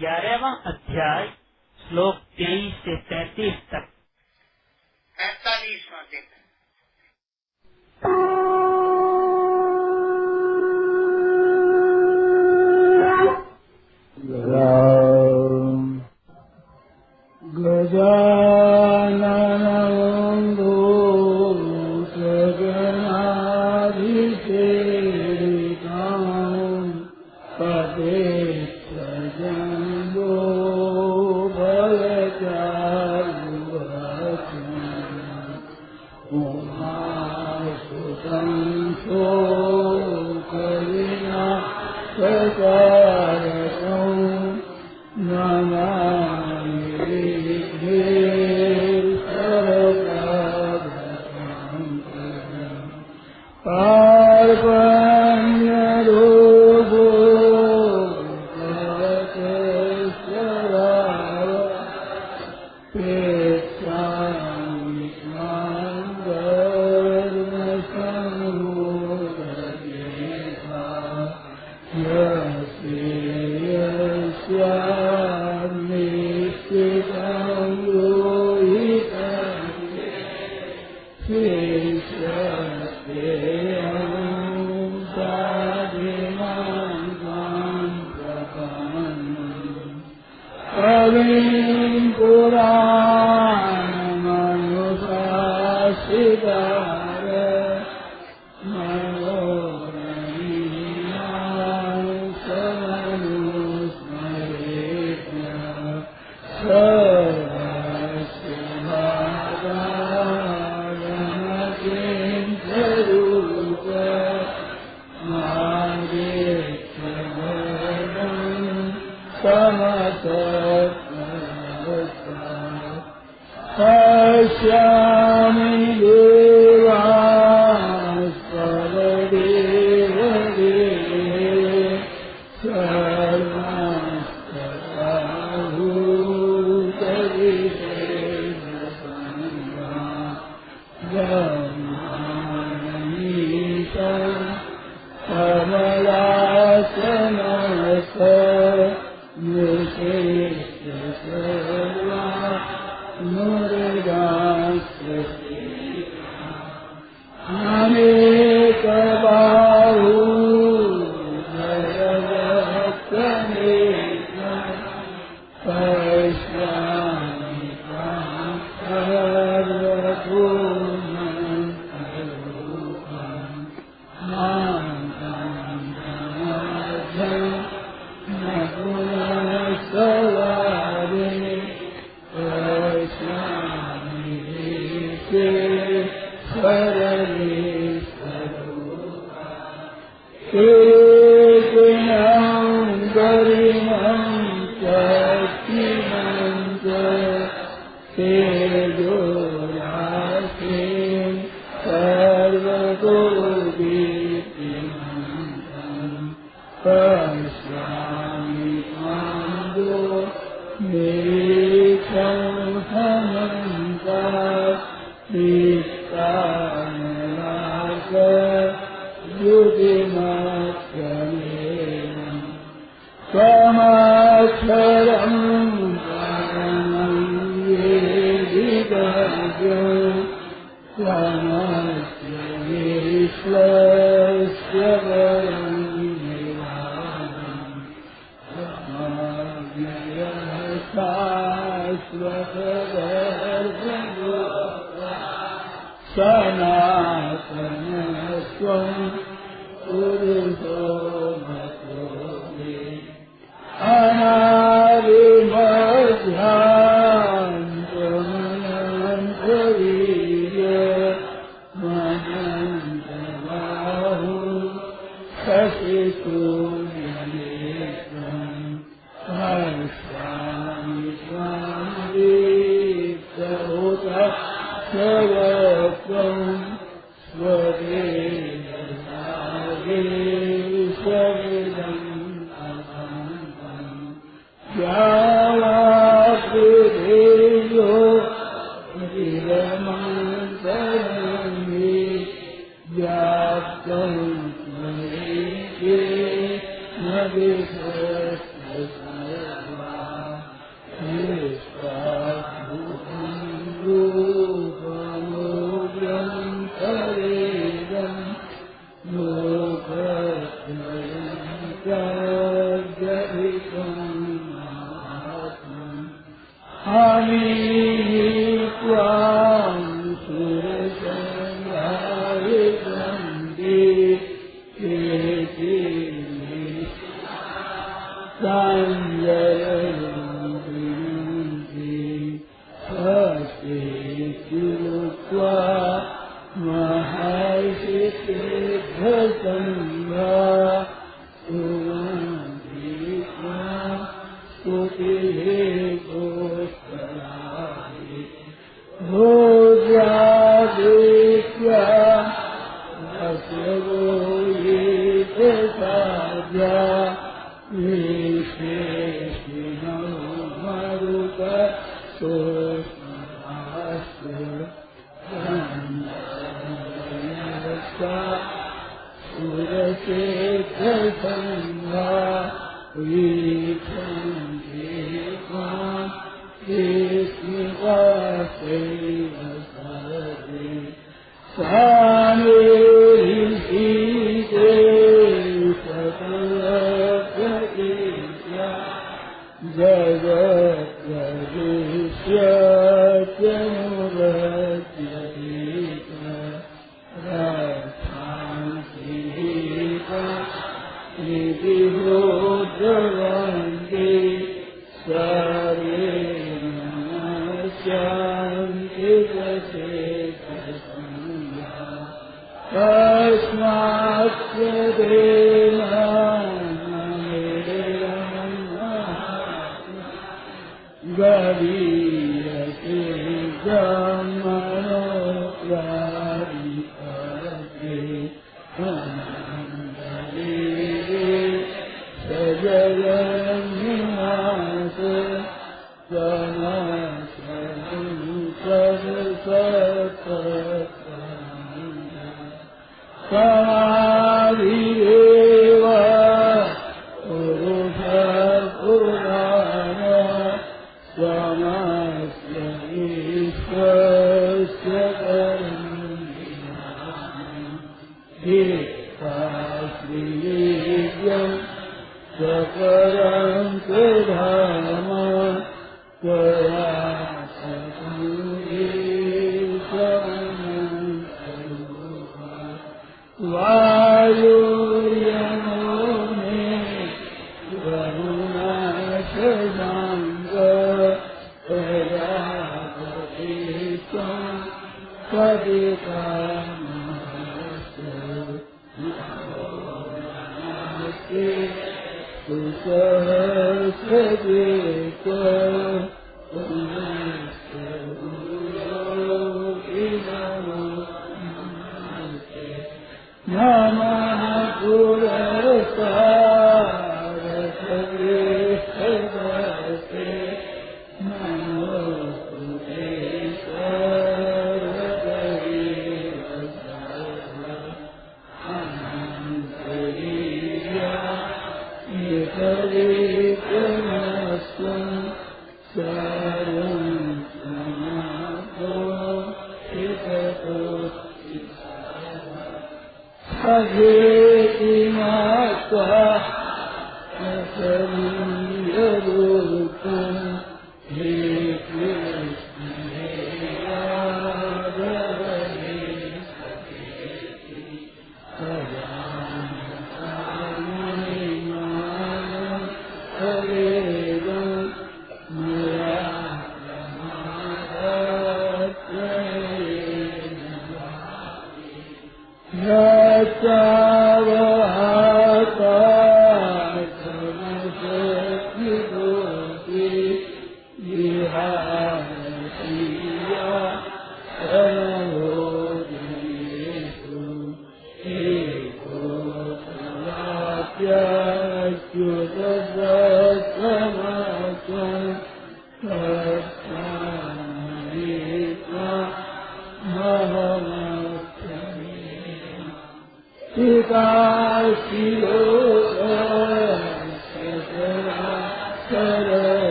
11वां अध्याय श्लोक 23 से 33 तक। 45वां दिन।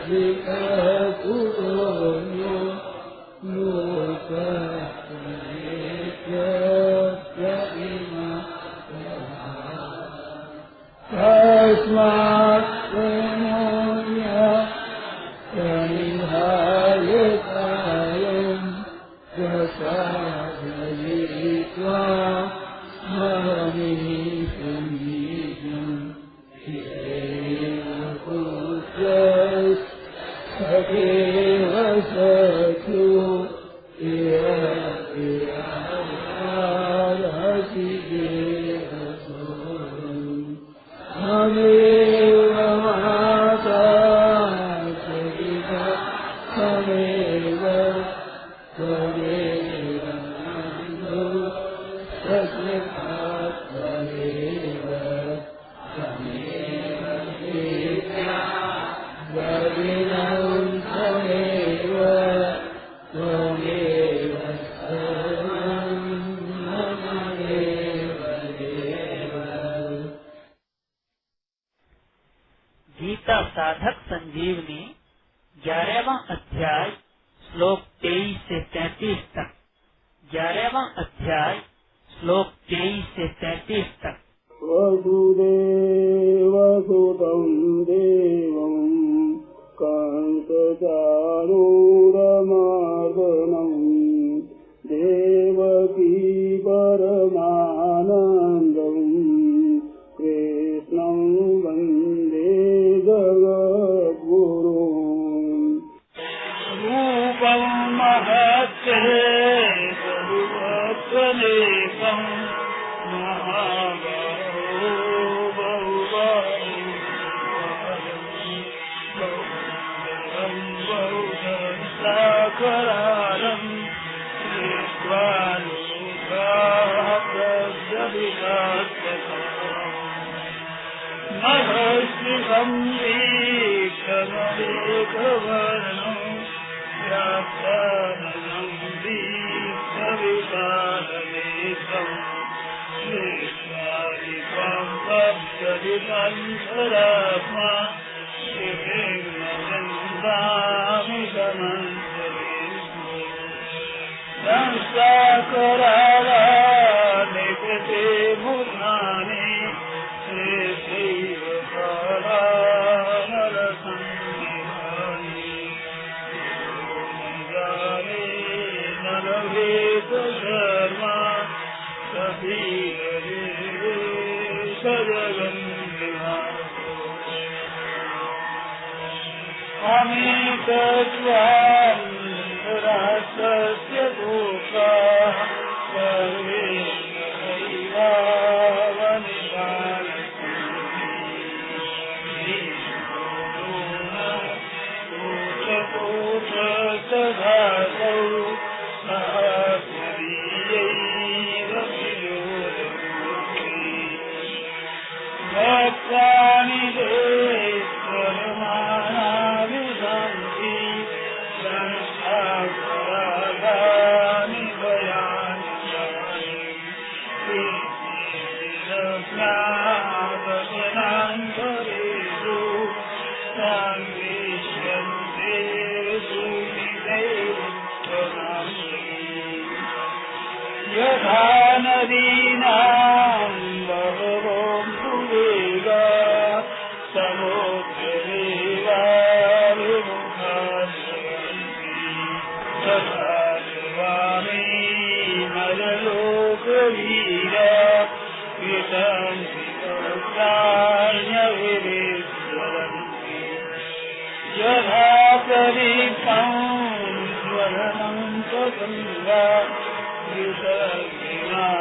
Jai गीता साधक संजीवनी 11वां अध्याय श्लोक 23 से 33 तक। 11वां अध्याय श्लोक 23 से 33 तक। वसुदेवसुतं देवं कंसचाणूरमर्दनं देवकी परमानन्दं कृष्णं वन्दे जगद्गुरुम्। रूपं महत्ते बहुवक्त्रनेकं करालं महर्षिकं दीक्षमदेकवर्णं व्याख्यानं दीक्षविशालनेकं निष्कालिकं तप्तदिपन्तरात्मा शिवेन्द्रवन्दामि संसाकरालानिकृते भूतानि श्रीशैव कालामलसंविधानि जाने नलभेद शर्मा कबीरे सजगन्निवासो अमितत्वान् राष्ट्रस्य भूता सर्वे भक्तानि देशमानानि सन्ति संस्थापरागानि भयानि ज्ञातजनान्तरेषु सान्विष्यन्ते यथा नदीनां बहवो वेगा समुद्रदेवाभिमुखानि तथा स्वामी नरलोकवीरा विशन्ति प्राण्यविरेश्वरन्ति यथा प्रदीप्तं स्वरणं स्वगङ्गा विसर्जनाशाय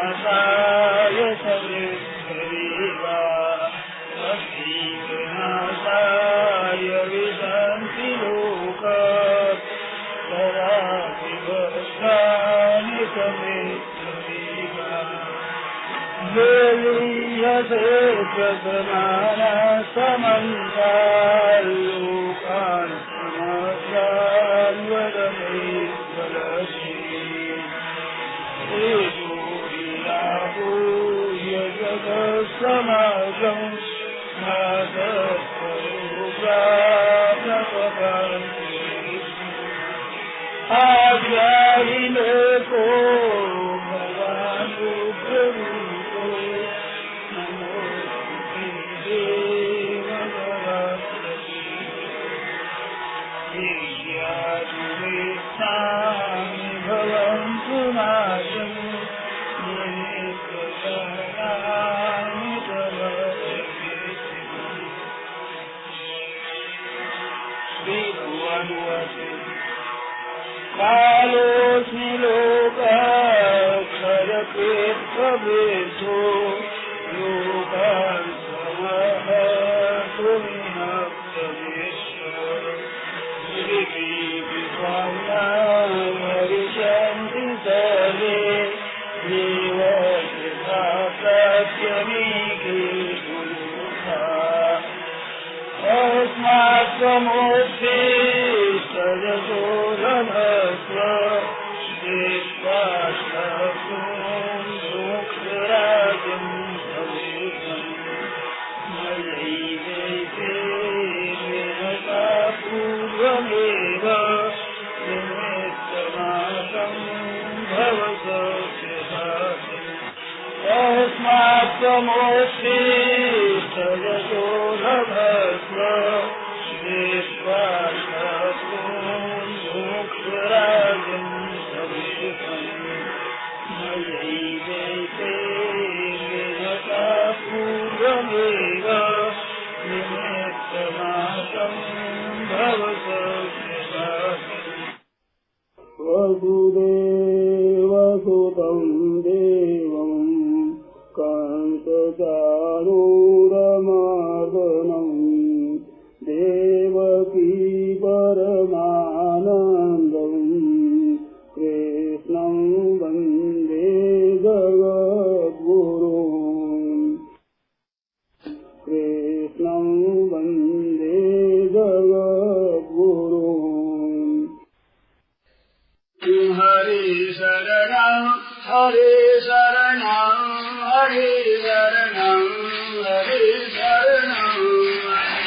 सवृद्धरीवा वशीकरणाशाय विशन्ति लोकात् तदा विभक्तानि समेत्रीवा देवीयते प्रसमाना समन्ताल्लोकान् समस्तान् वदमेश्वरश्री जगत्समागं नादस्वरूपानपकान् पहिले को भगवान प्रभु को नमो देव भगवती स्वामी भवन्तु मातु कालोऽस्मि लोकाक्षरकृत्प्रवेशो लोकान् समहतु विनक्तमेश्वर हरिशन्ति सर्वे देव यथा प्रत्यमीके गुरुता अस्मात्त्वमुत्तिष्ठतो लभस्व देवाश्रमोक्षराजम् भवेतम् मयैवैते विनता पूर्वमेव निमित्तमासम् भवसस्यसासम् अस्मात्त्वमुत्तिष्ठतो लभस्व देवाश्रमोक्षराजम् भवेतम् मयैवैते विनता पूर्वमेव निमित्तमासम् भवसस्यसासम् वसुदेवसुतं देवं कंसचारूढमर्दनं देवकी परमानन्दं कृष्णं वन्दे जगद्गुरुं कृष्णं वन्दे जगद्गुरुं हरे शरणं हरे शरणं हरे शरणं हरे शरणं हरे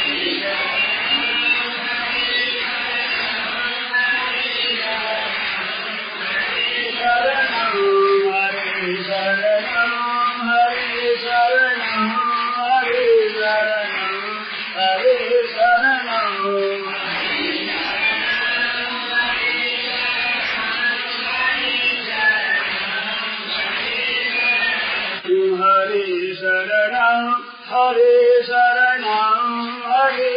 शरणं हरे शरणं हरे शरणं हरे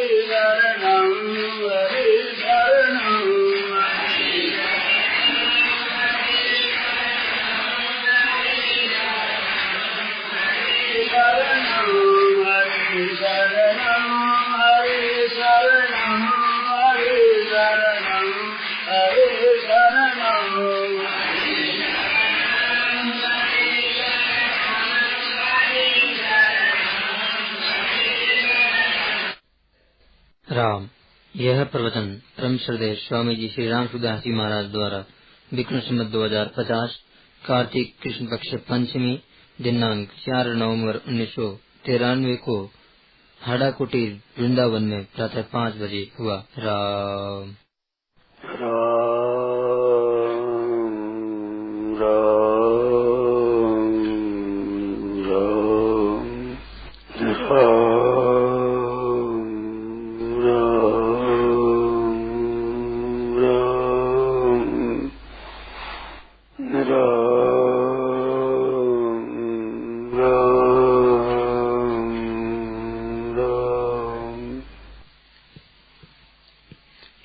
शरणं हरे शरणं हरे शरणं हरे शरणं राम। यह प्रवचन परम श्रद्धेय स्वामी जी श्री राम सुदास जी महाराज द्वारा विक्रम संवत 2050 कार्तिक कृष्ण पक्ष पंचमी दिनांक 4 नवंबर 1993 को हाड़ा कुटीर वृंदावन में प्रातः 5 बजे हुआ। राम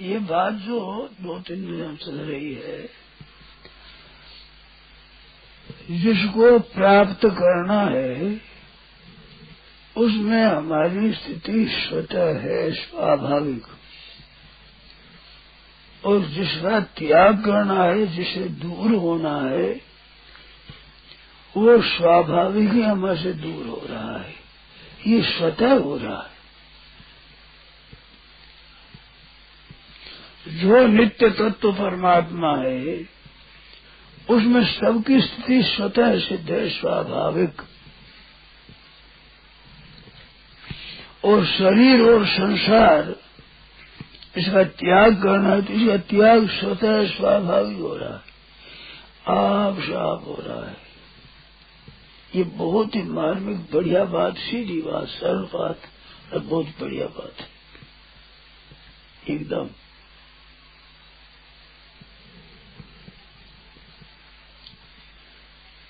ये बात जो 2-3 दिन चल रही है, जिसको प्राप्त करना है उसमें हमारी स्थिति स्वतः है, स्वाभाविक। और जिसका त्याग करना है, जिसे दूर होना है, वो स्वाभाविक ही हमसे दूर हो रहा है, ये स्वतः हो रहा है। जो नित्य तत्व परमात्मा है उसमें सबकी स्थिति स्वतः सिद्ध है, स्वाभाविक। और शरीर और संसार इसका त्याग करना है तो इसका त्याग स्वतः स्वाभाविक हो रहा है, आप साफ हो रहा है। ये बहुत ही मार्मिक बढ़िया बात, सीधी बात, सरल बात और बहुत बढ़िया बात है एकदम।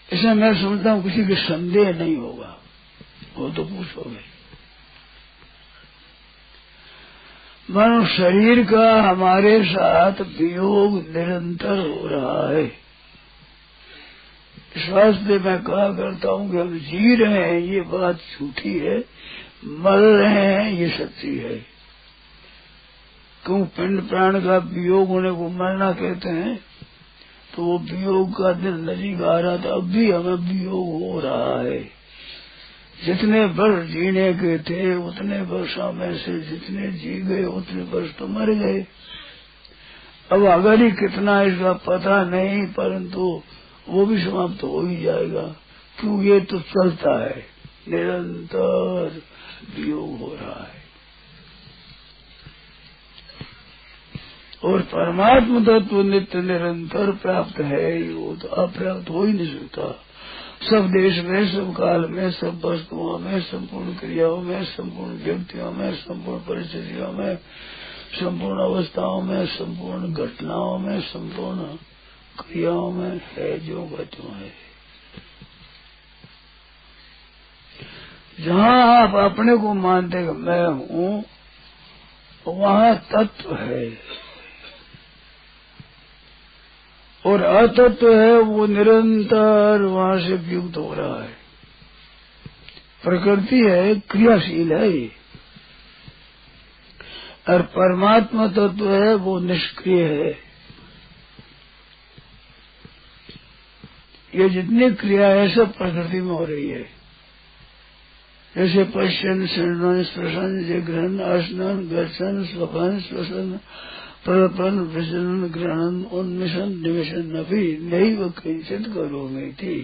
इसमें मैं समझता हूँ किसी के संदेह नहीं होगा, वो तो पूछोगे। मानो शरीर का हमारे साथ वियोग निरंतर हो रहा है। इस वास्ते मैं कहा करता हूँ कि हम जी रहे हैं ये बात झूठी है, मर रहे हैं ये सच्ची है। क्यों पिंड प्राण का वियोग होने को मरना कहते हैं, तो वो वियोग का दिन नजीक आ रहा था, अब भी हमें वियोग हो रहा है। जितने वर्ष जीने के थे उतने वर्षों में से जितने जी गए उतने वर्ष तो मर गए। अब अगर ही कितना इसका पता नहीं, परंतु वो भी समाप्त हो ही जाएगा। क्यों, ये तो चलता है, निरंतर वियोग हो रहा है। और परमात्मा तत्व नित्य निरंतर प्राप्त है, वो तो अप्राप्त हो ही नहीं सकता। सब देश में, सब काल में, सब वस्तुओं में, संपूर्ण क्रियाओं में, संपूर्ण व्यक्तियों में, संपूर्ण परिस्थितियों में, संपूर्ण अवस्थाओं में, संपूर्ण घटनाओं में, संपूर्ण क्रियाओं में है जो बच्चों है। जहाँ आप अपने को मानते कि मैं हूँ, वहाँ तत्व है, और अतत्व है वो निरंतर वहाँ से युक्त हो रहा है। प्रकृति है, क्रियाशील है ये, और परमात्मा तत्व है वो निष्क्रिय है। ये जितनी क्रिया है सब प्रकृति में हो रही है। जैसे पश्यन, शृण्वन, स्पृशन, जिघ्रन, आसनन, गच्छन, स्वपन, श्वसन, प्रपन, विचलन, ग्रहण, उन्मिशन, निवेशन अभी नैव किंचित करोमि थी।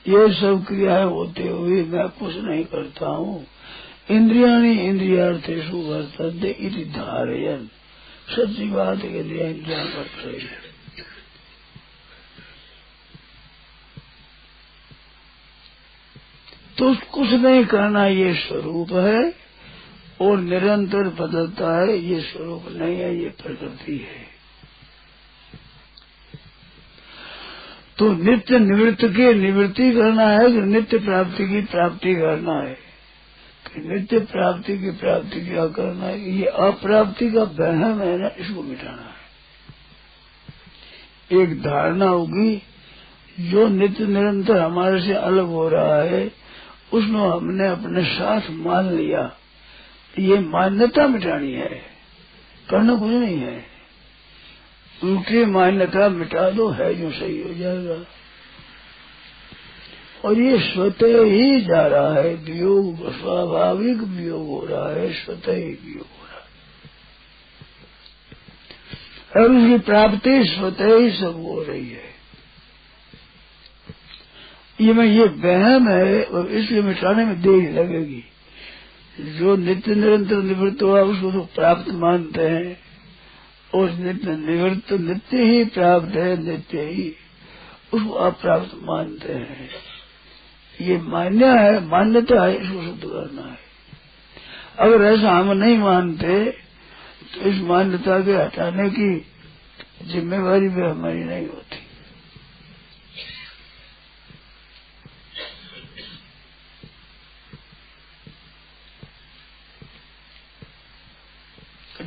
ये सब क्रियाएं होते हुए मैं कुछ नहीं करता हूँ। इंद्रियाणि इंद्रियार्थेषु वर्तन्ते इति धारयन्। सच्ची बात है, इंद्रिया वर्त रही है। तो कुछ नहीं करना ये स्वरूप है, और निरंतर बदलता है, ये स्वरूप नहीं है, ये प्रकृति है। तो नित्य निवृत्त की निवृत्ति करना है कि नित्य प्राप्ति की प्राप्ति करना है? कि नित्य प्राप्ति की प्राप्ति क्या करना है? ये अप्राप्ति का वहम है ना, इसको मिटाना है। एक धारणा होगी जो नित्य निरंतर हमारे से अलग हो रहा है, उसमें हमने अपने साथ मान लिया। ये मान्यता मिटानी है, करना कुछ नहीं है। उनकी मान्यता मिटा दो, है जो सही हो जाएगा। और ये स्वतः ही जा रहा है, वियोग स्वाभाविक वियोग हो रहा है, स्वतः ही वियोग हो रहा है, और उसकी प्राप्ति स्वतः ही सब हो रही है। ये वहम है, और इसलिए मिटाने में देर लगेगी। जो नित्य निरंतर निवृत्त हुआ उसको तो प्राप्त मानते हैं, और नित्य निवृत्त नित्य ही प्राप्त है, नित्य ही उसको अप्राप्त मानते हैं। ये मान्य है, मान्यता है, इसको शुद्ध करना है। अगर ऐसा हम नहीं मानते तो इस मान्यता के हटाने की जिम्मेवारी भी हमारी नहीं होती।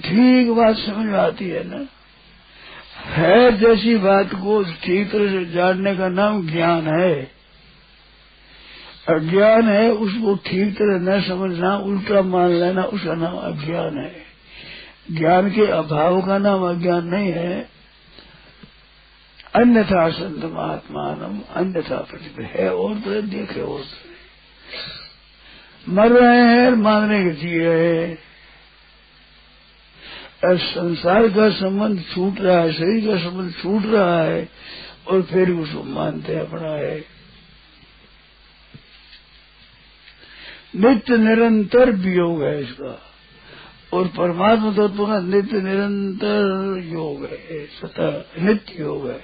ठीक बात समझ में आती है ना? है जैसी बात को ठीक तरह से जानने का नाम ज्ञान है। अज्ञान है उसको ठीक तरह न समझना, उल्टा मान लेना, उसका नाम अज्ञान है। ज्ञान के अभाव का नाम अज्ञान नहीं है। अन्यथा संत महात्मानम अन्यथा प्रतिभा है, और तरह देखे और मर रहे हैं, मानने के जी रहे हैं। संसार का संबंध छूट रहा है, शरीर का संबंध छूट रहा है, और फिर उसको मानते अपना है। नित्य निरंतर वियोग है इसका, और परमात्मा तत्व का नित्य निरंतर योग है, सतत नित्य योग है।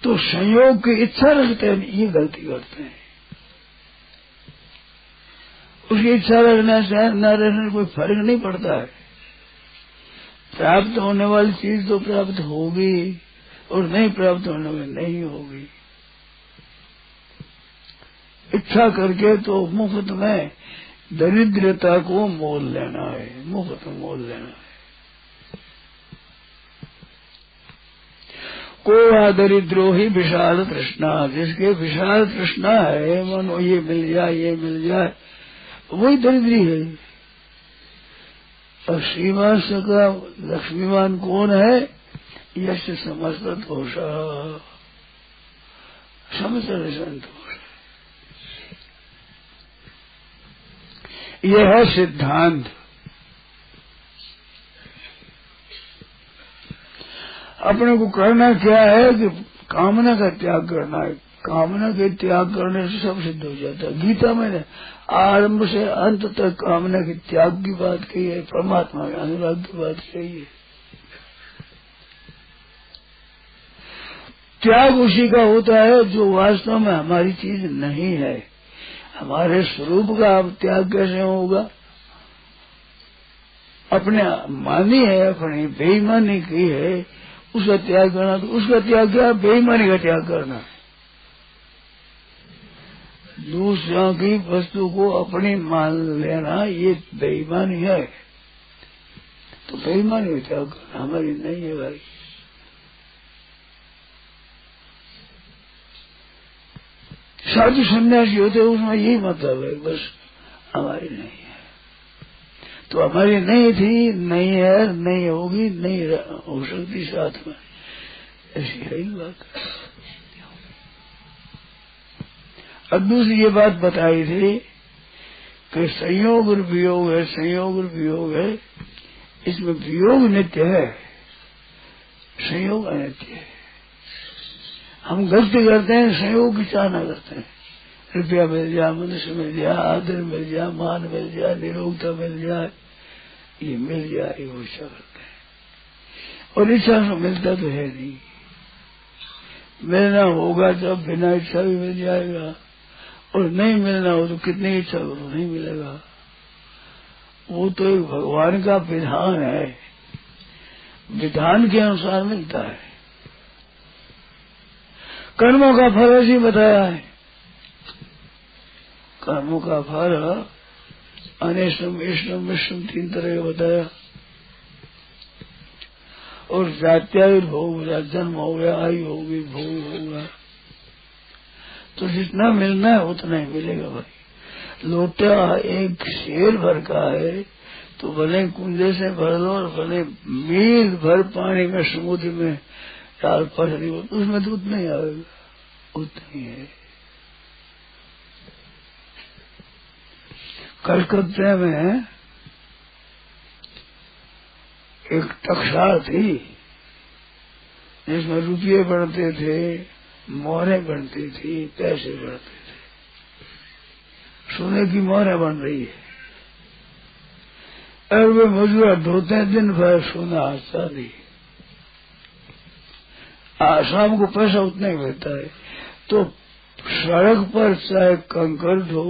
तो संयोग की इच्छा रखते हैं, ये गलती करते हैं। उसकी इच्छा रखने से न रखने कोई फर्क नहीं पड़ता है। प्राप्त होने वाली चीज तो प्राप्त होगी और नहीं प्राप्त होने वाली नहीं होगी। इच्छा करके तो मुफ्त में दरिद्रता को मोल लेना है, मुफ्त मोल लेना है। को दरिद्रो ही विशाल तृष्णा, जिसके विशाल तृष्णा है, मानो ये मिल जाए ये मिल जाए, वही दरिद्री है। और श्रीमान का लक्ष्मीवान कौन है? यश समस्त दोषा, समस्त संतोष। यह है सिद्धांत। अपने को करना क्या है कि कामना का त्याग करना है। कामना के त्याग करने से सब सिद्ध हो जाता है। गीता में आरंभ से अंत तक कामना के त्याग की बात कही है, परमात्मा के अनुराग की बात कही है। त्याग उसी का होता है जो वास्तव में हमारी चीज नहीं है। हमारे स्वरूप का अब त्याग कैसे होगा? अपने मानी है, अपनी बेईमानी की है, उसका त्याग करना। तो उसका त्याग क्या? बेईमानी का त्याग करना। दूसरों की वस्तु को अपनी मान लेना, ये बेईमानी है। तो बेईमानी का त्याग करना हमारी नहीं है भाई। साधु सन्यासी होते उसमें यही मतलब है, बस हमारी नहीं है। तो हमारी नहीं थी, नहीं है, नहीं होगी, नहीं हो सकती साथ में, ऐसी है ही बात। अब दूसरी ये बात बताई थी कि संयोग और वियोग है, संयोग और वियोग है। इसमें वियोग नित्य है, संयोग अनित्य है। हम गलती करते हैं, संयोग की चाहना करते हैं। रुपया मिल जाए, मनुष्य मिल जाए, आदर मिल जाए, मान मिल जाए, निरोगता मिल जाए, ये मिल जाए, वो इच्छा करते हैं। और इच्छा से मिलता तो है नहीं। मिलना होगा जब बिना इच्छा भी मिल जाएगा, और नहीं मिलना हो तो कितनी इच्छा हो तो नहीं मिलेगा। वो तो एक भगवान का विधान है, विधान के अनुसार मिलता है। कर्मों का फल ऐसे बताया है। कर्मों का फल अनिष्टम, इष्टम, विष्टम 3 तरह का बताया। और जात्यायुर्भोग, जन्म हो गया, आयु होगी, भोग होगा। तो जितना मिलना है उतना ही मिलेगा भाई। लोटा एक शेर भर का है तो भले कुंजे से भर लो, और भले मील भर पानी में समुद्र में डाल पसरी हो, उसमें तो उतना ही आएगा, उतना ही है। कलकत्ते में एक टकसाल थी जिसमें रुपये बनते थे, मोहरें बनती थी, पैसे बनते थे। सोने की मोहरें बन रही है और वे मजूरा ढोते हैं दिन भर, सोना चांदी। शाम को पैसा उतना ही मिलता है। तो सड़क पर चाहे कंकड़ ढो,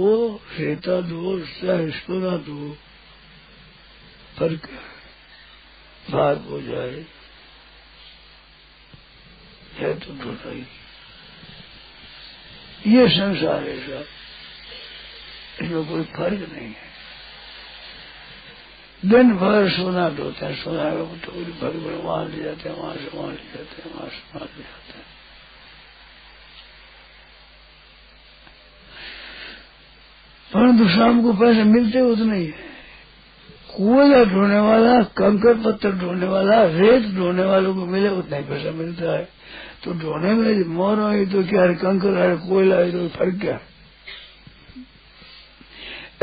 रेता ढो, चाहे सोना ढो, फर्क बात हो जाए है तो ढोता ही। ये संसार है साहब, इसमें कोई फर्क नहीं है। दिन भर सोना ढोते हैं, सोना टोकरी भर भर वहां ले जाते हैं, वहां से वहां ले जाते हैं, वहां से वहां ले जाते हैं। परंतु शाम को पैसे मिलते उतने ही है। कोयला ढोने वाला, कंकड़ पत्थर ढोने वाला, रेत ढोने वालों को मिले उतना ही पैसा मिलता है। तो ढोने में मोर है तो क्या है, कंकड़ है, कोयला है, तो फर्क क्या है?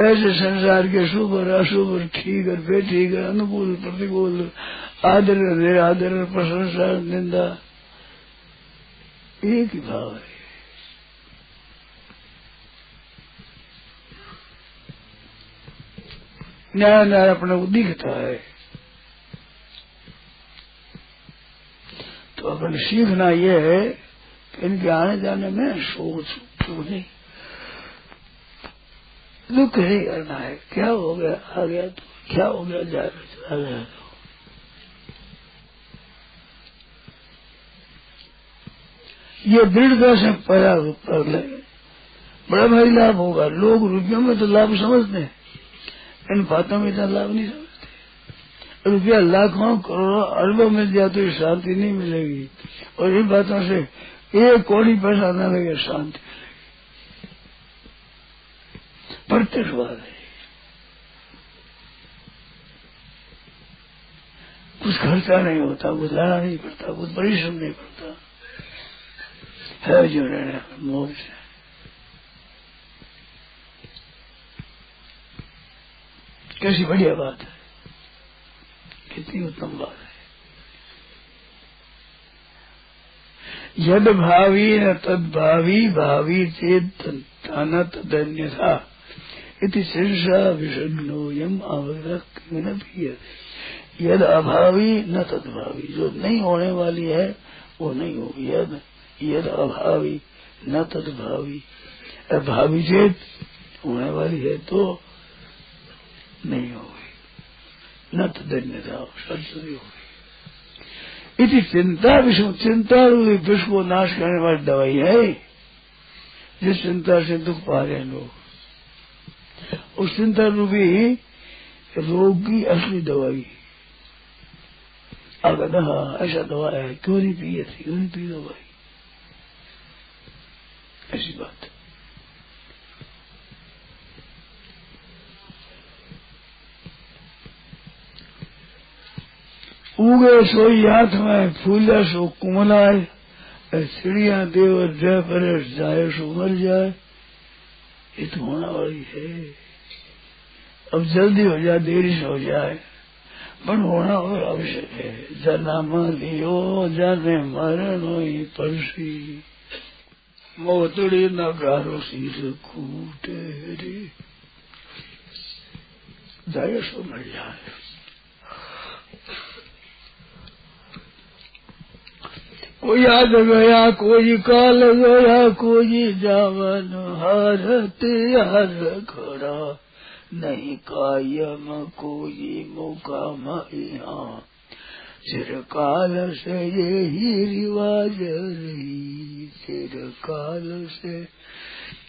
ऐसे संसार के शुभ और अशुभ और ठीक और बेठीक, अनुकूल प्रतिकूल, आदर निरादर, प्रशंसा निंदा, एक ही भाव है। न्याय न्याय अपने को दिखता है। तो अपने सीखना यह है इनके आने जाने में सोच नहीं, दुख नहीं करना है। क्या हो गया आ गया तो, क्या हो गया जा गया तो। ये दृढ़ता से प्रयास कर ले, बड़ा भारी लाभ होगा। लोग रुपयों में तो लाभ समझते हैं, इन बातों में इतना लाभ नहीं समझते। रुपया लाखों करोड़ों अरबों मिल जाए तो शांति नहीं मिलेगी, और इन बातों से एक कौड़ी पैसा न लगे शांति मिलेगी। प्रत्यक्ष बात है। कुछ खर्चा नहीं होता, कुछ लाना नहीं पड़ता, कुछ परिश्रम नहीं पड़ता, है जो रहने मौज से। कैसी बढ़िया बात है, कितनी उत्तम बात है। यद भावी न तद भावी, भावी चेत न तदन्यथा इति शीर्षा विषग्नोयम आवरक न पीयते। यद अभावी न तद भावी, जो नहीं होने वाली है वो नहीं होगी। यद अभावी न तद भावी, अभावी चेत होने वाली है तो नहीं होगी, न तदन्यथा सत्य नहीं होगी। इति चिंता विषम, चिंता रूपी विष को नाश करने वाली दवाई है। जिस चिंता से दुख पा रहे हैं लोग, उस चिंता रूपी रोग की असली दवाई अगर ऐसा दवा है, क्यों नहीं पी थी, क्यों नहीं पी दवाई, ऐसी बात। उगे सोई हाथ में फूला सो कुमलाए, चिड़िया देव जय परे जाए सो मर जाए। ये तो होना वाली है। अब जल्दी हो जाए देरी से हो जाए, पर होना और आवश्यक है। जन्म लियो जाने मरण होई परसी, मोतड़ी नगारो सिर कूटे रे, जाए सो मर जाए। कोई आज गया, कोई काल गया, कोई जावन हारत यार खड़ा, नहीं कायम कोई मुकाम यहाँ, चिरकाल से यही रिवाज रही, चिरकाल से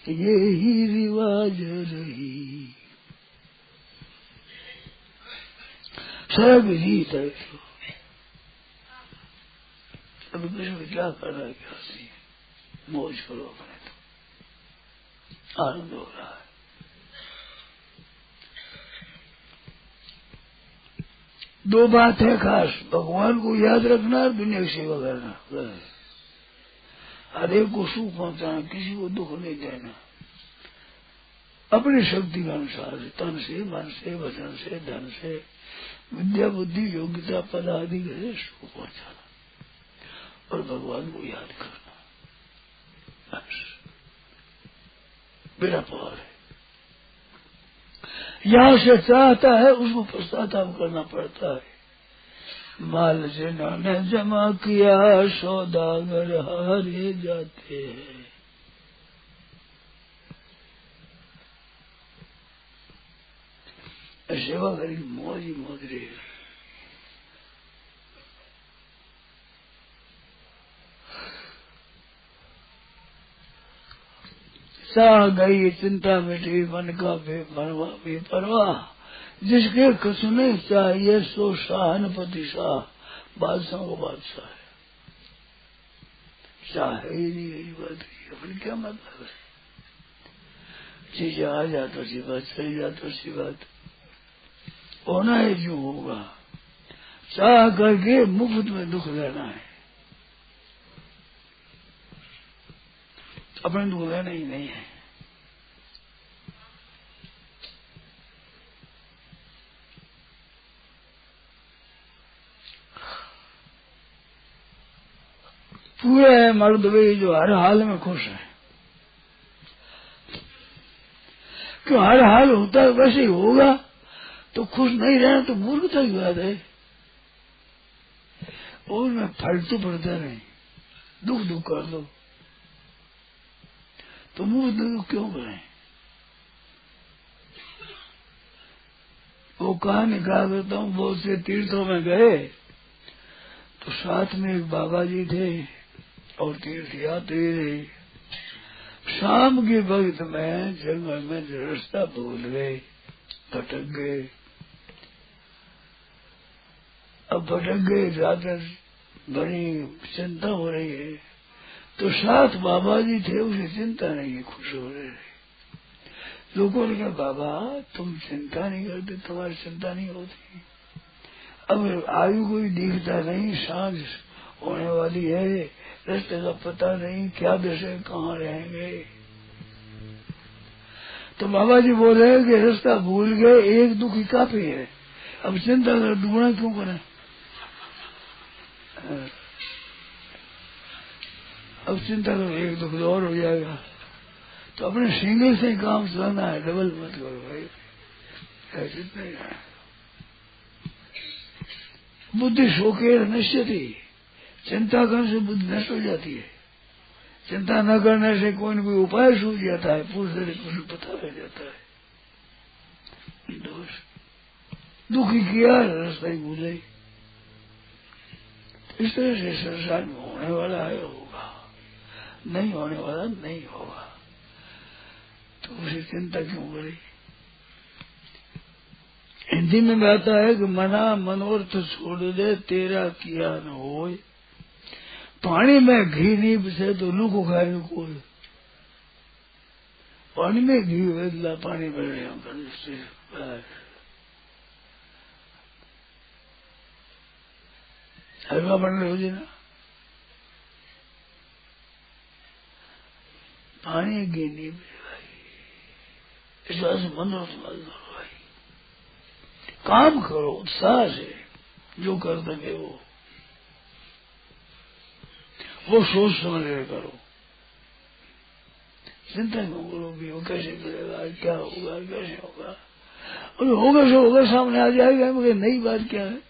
यही रिवाज रही। सब रीत है। अभी कृष्ण क्या कर रहा है, क्या नहीं, मौज करो अपने, तो आनंद हो रहा है। दो बात है खास, भगवान को याद रखना और दुनिया की सेवा करना। हर एक को सुख पहुंचाना, किसी को दुख नहीं देना, अपनी शक्ति के अनुसार, तन से, मन से, वचन से, धन से, विद्या बुद्धि योग्यता पद आदि से सुख पहुंचाना और भगवान को याद करना, बस मेरा पार है। यहाँ से चाहता है उसको पश्चाताप करना पड़ता है। माल जिन्होंने जमा किया सौदागर हारे जाते हैं। सेवा करी मौज ही मौज रही। चाह गई चिंता मिटी, मन का बेपरवाह, जिसके कुछ नहीं चाहिए सो शाहनपति शाह, बादशाह को बादशाह है। चाह ही नहीं गई बात की, अपनी क्या मतलब है। चीजें आ जा तो सी बात, चली जा तो सी बात, होना है जो होगा। चाह करके मुफ्त में दुख लेना है, अपने दुख लेना ही नहीं है। पूरे है मर्द वे जो हर हाल में खुश है, क्यों हर हाल होता है वैसे ही होगा, तो खुश नहीं रहना तो मूर्खता की बात है। और में फल तो पड़ता नहीं, दुख दुख कर दो, तो मुझे तो क्यों करें? वो कहानी कहा करता हूँ, बहुत से तीर्थों में गए तो साथ में एक बाबा जी थे और तीर्थ यात्री थे। शाम के वक्त में जंगल में रास्ता भूल गए, भटक गए। अब भटक गए, जाकर बड़ी चिंता हो रही है। तो साथ बाबा जी थे, उसे चिंता नहीं, खुश हो रहे थे। लोगों ने कहा, बाबा तुम चिंता नहीं करते, तुम्हारी चिंता नहीं होती। अब आयु कोई दिखता नहीं, सांझ होने वाली है, रास्ते का पता नहीं, क्या दशा कहाँ रहेंगे। तो बाबा जी बोल रहे हैं कि रास्ता भूल गए, एक दुख ही काफी है, अब चिंता कर दुगना क्यों करें। अब चिंता करो, एक दुख और हो जाएगा। तो अपने सिंगल से काम चलाना है, डबल मत करो भाई, ऐसे नहीं है। बुद्धि शोके नश्यति, चिंता करने से बुद्धि नष्ट हो जाती है। चिंता न करने से कोई न कोई उपाय सूझ जाता है, पूछने से कुछ पता लग जाता है। दोष दुखी किया, रास्ता ही भूल गई। इस तरह से संसार में होने वाला है होगा, नहीं होने वाला नहीं होगा, तो उसे चिंता क्यों करें। हिंदी में आता है कि मना मनोरथ छोड़ दे, तेरा किया न होए। पानी में घी नहीं पिसे तो लू को खाए न कोई। पानी में घी वेदला, पानी में हलवा बन रहे हो जी ना, पानी घी नहीं पिसे भाई। इस बात से मनोरथ मत करो भाई, काम करो उत्साह से, जो कर सके वो सोच समझ कर करो। चिंता क्यों करोगे, वो कैसे करेगा, क्या होगा, कैसे होगा, और होगा सो होगा, सामने आ जाएगा। मगर नई बात क्या है,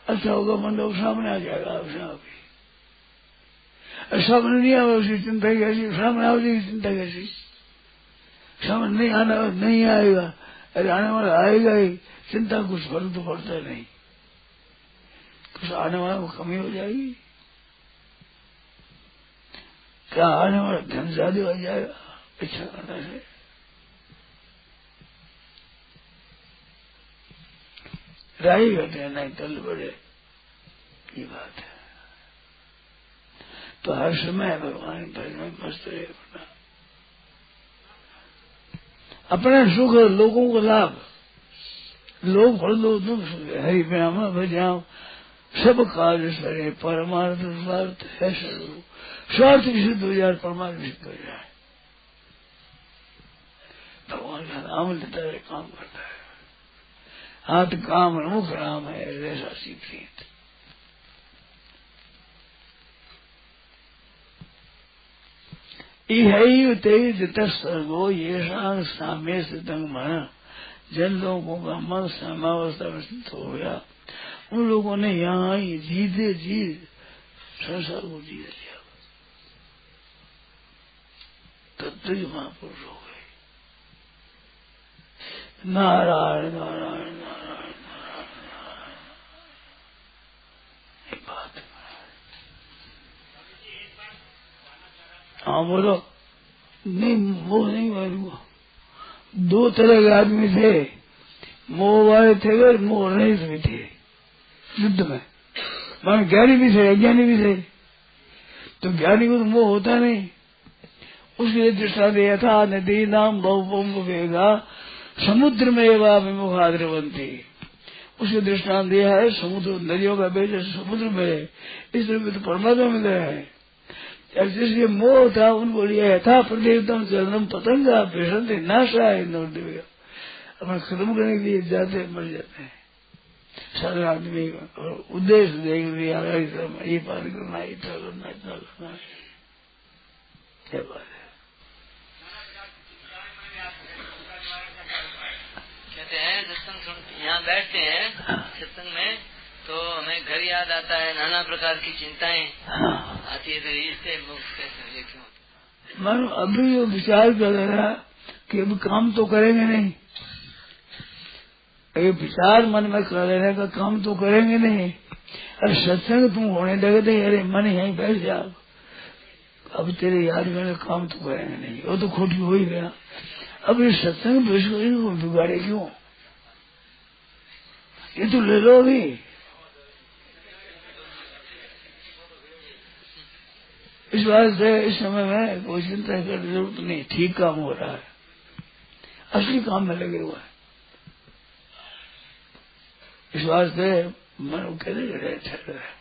अच्छा होगा मंडप सामने आ जाएगा, आपसे आप सामने नहीं आवे उसकी चिंता कैसी, सामने आ जाएगी चिंता कैसी। सामने नहीं आना, नहीं आएगा, अरे आने वाला आएगा ही, चिंता कुछ फर्क तो पड़ता नहीं, कुछ आने वाला को कमी हो जाएगी। क्या आने वाला धन ज्यादा हो जाएगा इच्छा करने से। राही कहते हैं नहीं तल बड़े की बात है। तो हर समय भगवान भजन में मस्त रहे, अपना सुख लोगों को लाभ, लोग फल लो तुम हरि ब्राह्मण भजाओ, सब काज सरे परमार्थ स्वार्थ है स्वरूप। स्वार्थ भी सिद्ध हो जाए, परमार्थ भी सिद्ध हो जाए। भगवान का नाम लेता है, काम करता है। हाथ काम मुख राम है, ऐसा सीख प्रीत। इहैव तेज तस्सर्गो येषां साम्ये स्थितं मन। जिन लोगों का मन सामावस्था में स्थित हो गया, उन लोगों ने यहाँ ही जीते जी संसार को जीत लिया, तत्व महापुरुष हो गए। नारायण नारायण नारायण नारायण, ये बात। हाँ बोलो। नहीं मोह नहीं मारूंगा। दो तरह के आदमी थे, मोह वाले थे और मोह रहित भी थे युद्ध में। मान ज्ञानी भी थे, अज्ञानी भी थे। तो ज्ञानी को तो मोह होता नहीं, उसके दृष्टा दिया था नदी नाम बहुपम वेगा समुद्र में एवं विमुखा द्रवंती। उसके दृष्टांत दिया है समुद्र, नदियों का बेच समुद्र में है, इस तरह तो परमात्मा में गया है। जिसके मोह था उनको लिया था प्रदेवतम चरणम पतंगा बेसंते नाशाय नवदेव, अपना खत्म करने के लिए जाते मर जाते हैं सारा आदमी का। और उद्देश्य देख लिया ये पार करना, इतना करना, इतना करना, क्या बात है। कहते हैं सत्संग यहाँ बैठते हैं सत्संग में तो हमें घर याद आता है, नाना प्रकार की चिंताएं आती है, तो इससे मुक्त कैसे क्यों? मानो अभी जो विचार कर रहा कि अभी काम तो करेंगे नहीं, ये विचार मन में कर रहे का काम तो करेंगे नहीं। अरे सत्संग तुम होने लगे थे, अरे मन यहीं बैठ जा, अब तेरे याद करने काम तो करेंगे नहीं, वो तो खोटी हो ही गया। अब ये सत्संग को बिगाड़े क्यों, ये तो ले लो अभी। इस बात से इस समय में कोई चिंता करने की जरूरत नहीं, ठीक काम हो रहा है, असली काम में लगे हुआ है। इस बात से मन कहते ठहर रहा है।